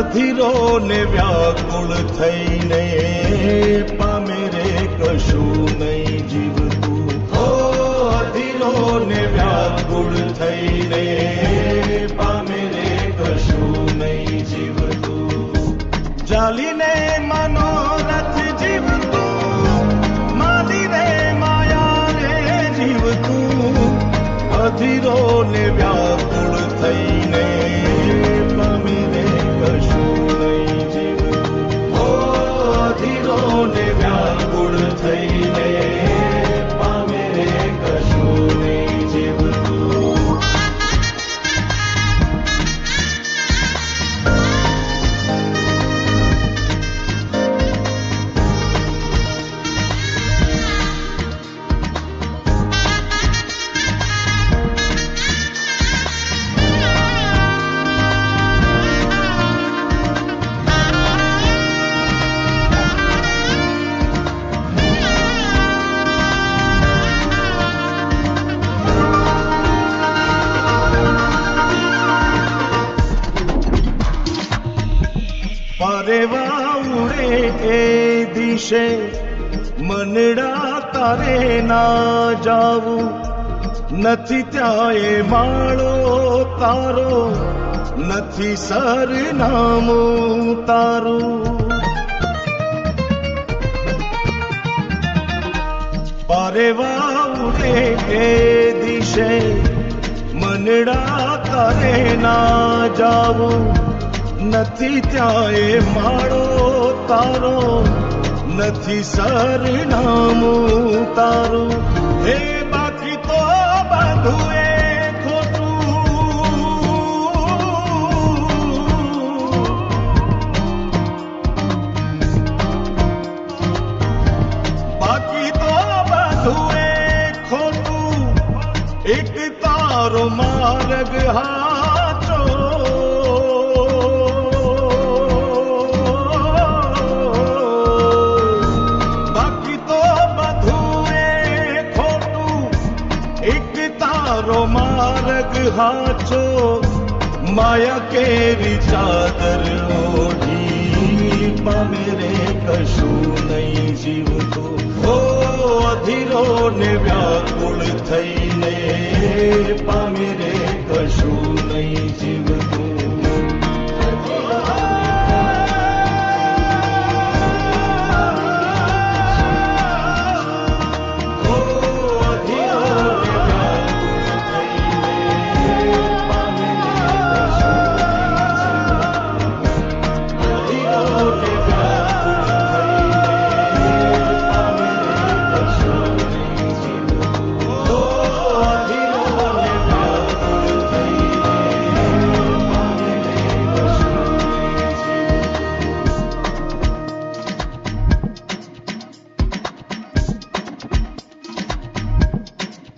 અધીરો ને વ્યાકુળ થઈને પામે રે કશું નહીં જીવતું. ઓ અધીરો ને વ્યાકુળ થઈને પામે રે કશું નહીં જીવતું. જાલીને મનોરથ જીવતું, માલીને માયાને જીવતું. અધીરો ને વ્યાકુળ થઈને પામે રે કશું નહીં જીવતું. ઓ અધીરો ને વ્યાકુળ થઈને પામે રે કશું નહીં જીવતું. પરેવા ઉડે એ દિશે મનડા તારે ના જાવું. નથી ત્યાં એ માળો તારો, નથી સરનામું તારું. પરેવા ઉડે એ દિશે મનડા તારે ના જાવું. નથી ત્યાં એ માળો તારો, નથી સરનામું તારું. હે બાકી તો બધું એ ખોટું. બાકી તો બધું એ ખોટું. એક તારો માર્ગ હાચો. માર્ગ હાચો. માયા કેરી ચાદર ઓઢી પામે રે કશું નહીં જીવતું. ઓ અધીરો ને વ્યાકુળ થઈને પામે રે કશું નહીં જીવતું.